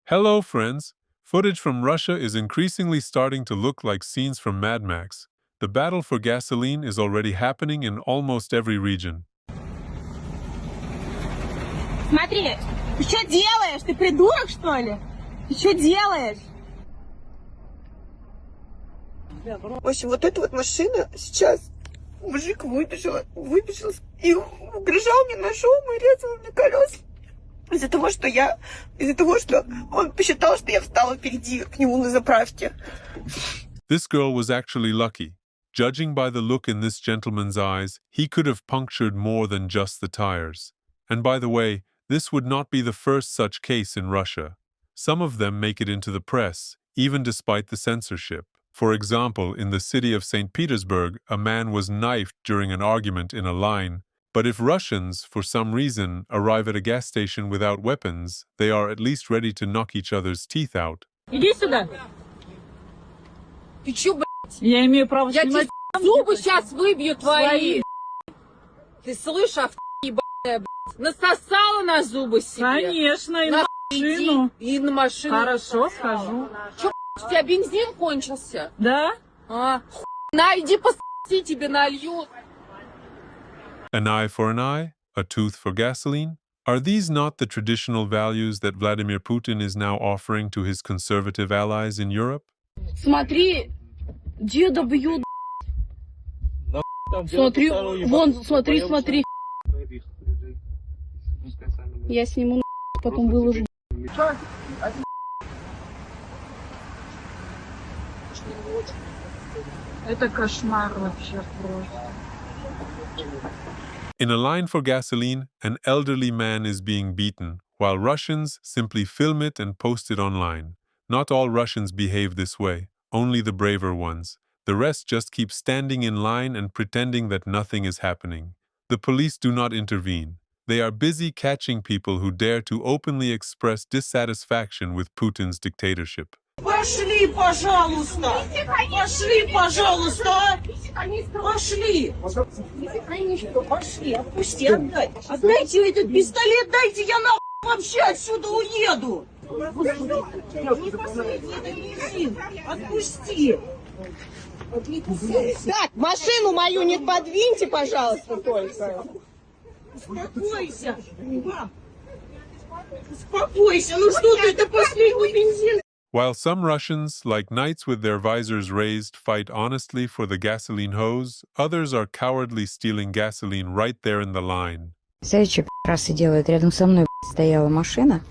Hello, friends. Footage from Russia is increasingly starting to look like scenes from Mad Max. The battle for gasoline is already happening in almost every region. Смотри, ты что делаешь? Ты придурок, что ли? Ты что делаешь? В общем, вот эта вот машина сейчас мужик выбежал и угрожал мне ножом и резал мне колеса. Из-за того, что он посчитал, что я встала впереди к нему на заправке. This girl was actually lucky. Judging by the look in this gentleman's eyes, he could have punctured more than just the tires. And by the way, this would not be the first such case in Russia. Some of them make it into the press, even despite the censorship. For example, in the city of St. Petersburg, a man was knifed during an argument in a line. But if Russians, for some reason, arrive at a gas station without weapons, they are at least ready to knock each other's teeth out. Иди сюда. Ты чё, блядь? Я имею право Я снимать. тебе зубы сейчас выбью твои. Ты слышишь, ебаная, блядь? Насосала на зубы себе. Конечно, и на машину. И на машину. Хорошо, схожу. Чё, у тебя бензин кончился? Да? На, иди пососи, тебе нальют. An eye for an eye, a tooth for gasoline? Are these not the traditional values that Vladimir Putin is now offering to his conservative allies in Europe? Смотри, деда бьют. Смотри, вон, смотри. Я сниму, потом выложу. Это кошмар вообще просто. In a line for gasoline, an elderly man is being beaten, while Russians simply film it and post it online. Not all Russians behave this way, only the braver ones. The rest just keep standing in line and pretending that nothing is happening. The police do not intervene. They are busy catching people who dare to openly express dissatisfaction with Putin's dictatorship. Пошли, пожалуйста! Пошли, пожалуйста! Пошли! Пошли, отпусти, отдай! Отдайте этот пистолет, дайте, я нахуй вообще отсюда уеду! Отпусти! Так, машину мою не подвиньте, пожалуйста, только! Успокойся! Успокойся, ну что ты, это последний бензин! While some Russians, like knights with their visors raised, fight honestly for the gasoline hose, others are cowardly stealing gasoline right there in the line. Смотрите, что пи***сы делают. Рядом со мной стояла машина.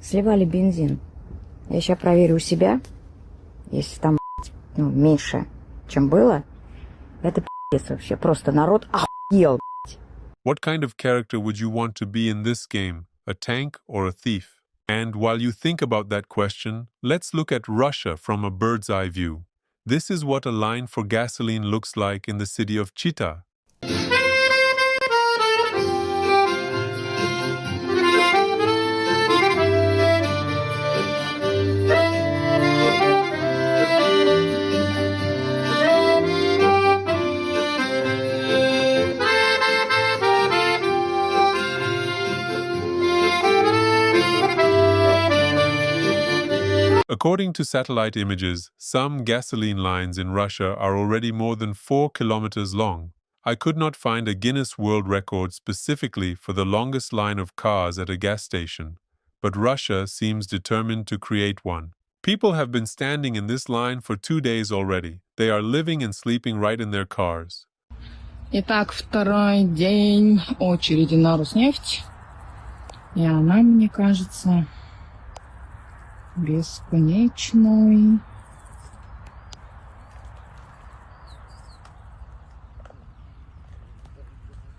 Сливали бензин. Я сейчас проверю у себя. Если там меньше, чем было, это пи***ц вообще. Просто народ охуел. What kind of character would you want to be in this game, a tank or a thief? And while you think about that question, let's look at Russia from a bird's eye view. This is what a line for gasoline looks like in the city of Chita. According to satellite images, some gasoline lines in Russia are already more than 4 kilometers long. I could not find a Guinness World Record specifically for the longest line of cars at a gas station, but Russia seems determined to create one. People have been standing in this line for 2 days already. They are living and sleeping right in their cars. Итак, второй день очереди на Роснефть. И она, мне кажется, бесконечной.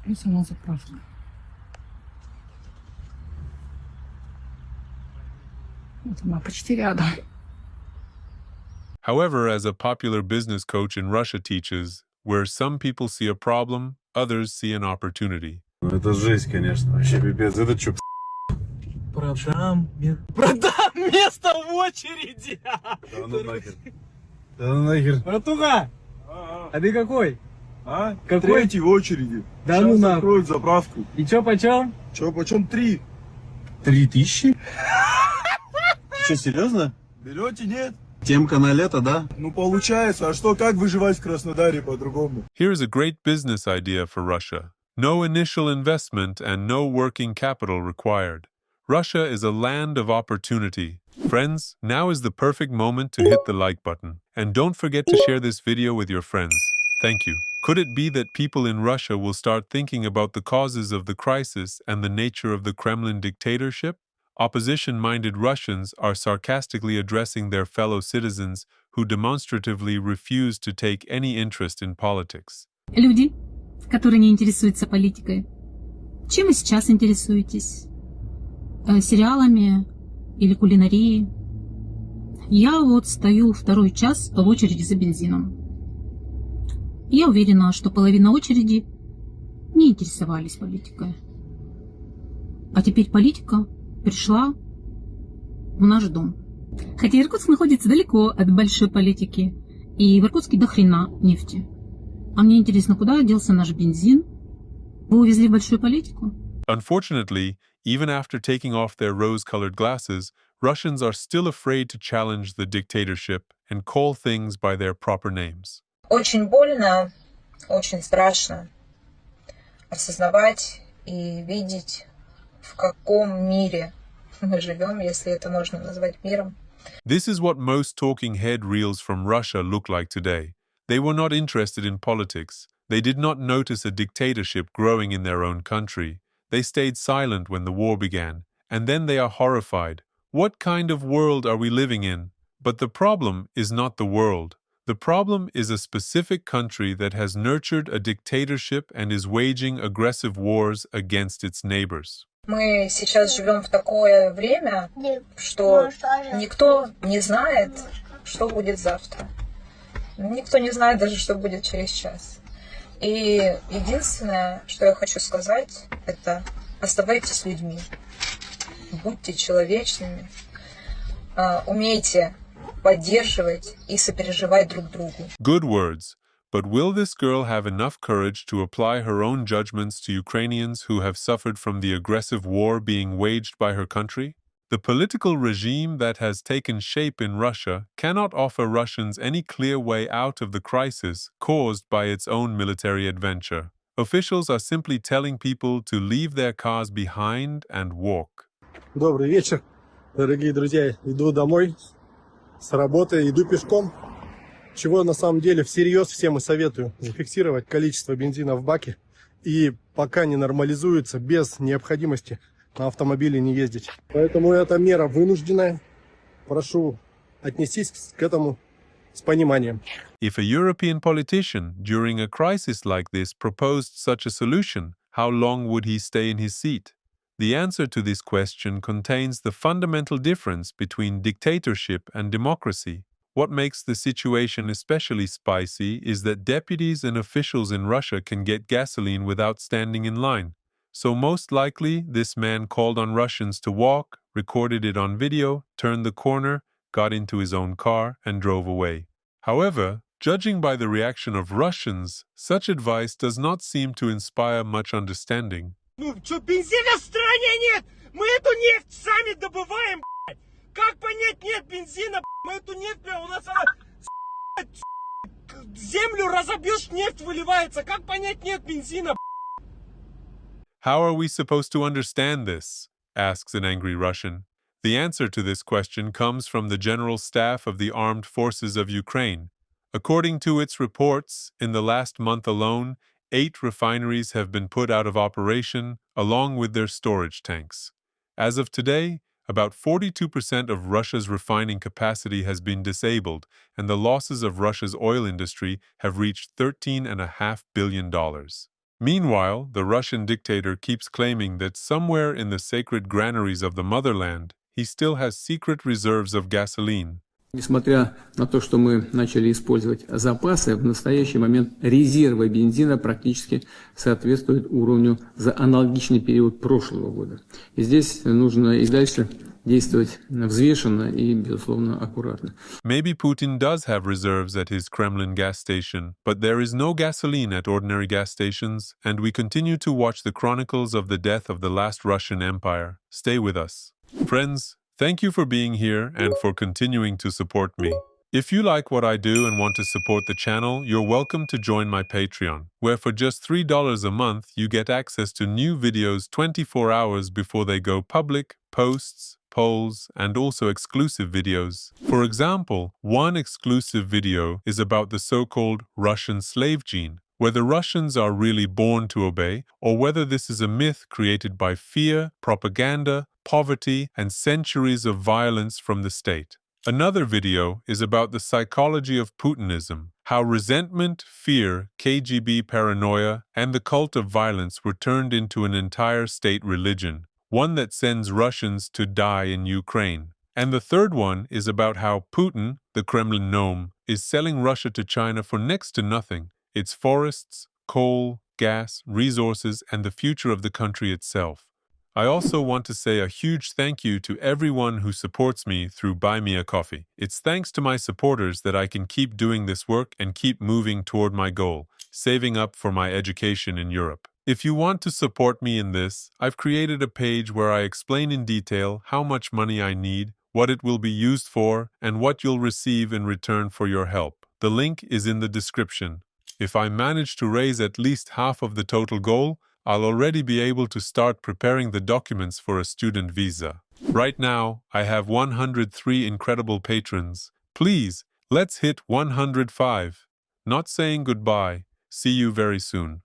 И сама заправка. Вот она почти рядом. However, as a popular business coach in Russia teaches, where some people see a problem, others see an opportunity. Ну это жесть, конечно. Вообще пипец. Это что, Продам место в очереди! Да ну нахер. Да ну нахер. Братуха! А ты какой? А? Какой? Третий в очереди. Да Сейчас ну нахуй. откроют заправку. И чё, почем? Че, почем 3? 3000? Ты что, серьезно? Берете, нет? Темка на лето, да? Ну получается, а что, как выживать в Краснодаре по-другому? Here's a great business idea for Russia. No initial investment and no working capital required. Russia is a land of opportunity. Friends, now is the perfect moment to hit the like button. And don't forget to share this video with your friends. Thank you. Could it be that people in Russia will start thinking about the causes of the crisis and the nature of the Kremlin dictatorship? Opposition-minded Russians are sarcastically addressing their fellow citizens who demonstratively refuse to take any interest in politics. Люди, которые не интересуются политикой, чем вы сейчас интересуетесь? Сериалами или кулинарией? Я вот стою второй час в очереди за бензином. Я уверена, что половина очереди не интересовались политикой. А теперь политика пришла в наш дом. Хотя Иркутск находится далеко от большой политики, и в Иркутске до хрена нефти. А мне интересно, куда делся наш бензин? Вы увезли большую политику? Unfortunately, even after taking off their rose-colored glasses, Russians are still afraid to challenge the dictatorship and call things by their proper names. Очень больно, очень страшно осознавать и видеть, в каком мире мы живем, если это можно назвать миром. This is what most talking head reels from Russia look like today. They were not interested in politics. They did not notice a dictatorship growing in their own country. They stayed silent when the war began, and then they are horrified. What kind of world are we living in? But the problem is not the world. The problem is a specific country that has nurtured a dictatorship and is waging aggressive wars against its neighbors. Мы сейчас живем в такое время, что никто не знает, что будет завтра. Никто не знает даже, что будет через час. И единственное, что я хочу сказать, это оставайтесь людьми, будьте человечными, умейте поддерживать и сопереживать друг другу. Good words, but will this girl have enough courage to apply her own judgments to Ukrainians who have suffered from the aggressive war being waged by her country? The political regime that has taken shape in Russia cannot offer Russians any clear way out of the crisis caused by its own military adventure. Officials are simply telling people to leave their cars behind and walk. Добрый вечер, дорогие друзья. Иду домой с работы, иду пешком. Чего на самом деле всерьез всем и советую. Зафиксировать количество бензина в баке. И пока не нормализуется, без необходимости на автомобиле не ездить. Поэтому эта мера вынужденная. Прошу отнестись к этому с пониманием. If a European politician during a crisis like this proposed such a solution, how long would he stay in his seat? The answer to this question contains the fundamental difference between dictatorship and democracy. What makes the situation especially spicy is that deputies and officials in Russia can get gasoline without standing in line. So most likely, this man called on Russians to walk, recorded it on video, turned the corner, got into his own car, and drove away. However, judging by the reaction of Russians, such advice does not seem to inspire much understanding. Ну, что, бензина в стране нет? Мы эту нефть сами добываем, блядь. Как понять, нет бензина, блядь? Мы эту нефть, блядь, у нас она, землю разобьешь, нефть выливается. Как понять, нет бензина, блядь? How are we supposed to understand this? Asks an angry Russian. The answer to this question comes from the General Staff of the Armed Forces of Ukraine. According to its reports, in the last month alone, 8 refineries have been put out of operation, along with their storage tanks. As of today, about 42% of Russia's refining capacity has been disabled, and the losses of Russia's oil industry have reached $13.5 billion. Meanwhile, the Russian dictator keeps claiming that somewhere in the sacred granaries of the motherland, he still has secret reserves of gasoline. Несмотря на то, что мы начали использовать запасы, в настоящий момент резервы бензина практически соответствуют уровню за аналогичный период прошлого года. И здесь нужно и дальше действовать взвешенно и, безусловно, аккуратно. Maybe Putin does have reserves at his Kremlin gas station, but there is no gasoline at ordinary gas stations, and we continue to watch the chronicles of the death of the last Russian Empire. Stay with us. Friends, thank you for being here and for continuing to support me. If you like what I do and want to support the channel, you're welcome to join my Patreon, where for just $3 a month you get access to new videos 24 hours before they go public, posts, polls, and also exclusive videos. For example, one exclusive video is about the so-called Russian slave gene, whether Russians are really born to obey, or whether this is a myth created by fear, propaganda, poverty, and centuries of violence from the state. Another video is about the psychology of Putinism, how resentment, fear, KGB paranoia, and the cult of violence were turned into an entire state religion, one that sends Russians to die in Ukraine. And the third one is about how Putin, the Kremlin gnome, is selling Russia to China for next to nothing, its forests, coal, gas, resources, and the future of the country itself. I also want to say a huge thank you to everyone who supports me through Buy Me a Coffee. It's thanks to my supporters that I can keep doing this work and keep moving toward my goal, saving up for my education in Europe. If you want to support me in this, I've created a page where I explain in detail how much money I need, what it will be used for, and what you'll receive in return for your help. The link is in the description. If I manage to raise at least half of the total goal, I'll already be able to start preparing the documents for a student visa. Right now, I have 103 incredible patrons. Please, let's hit 105. Not saying goodbye. See you very soon.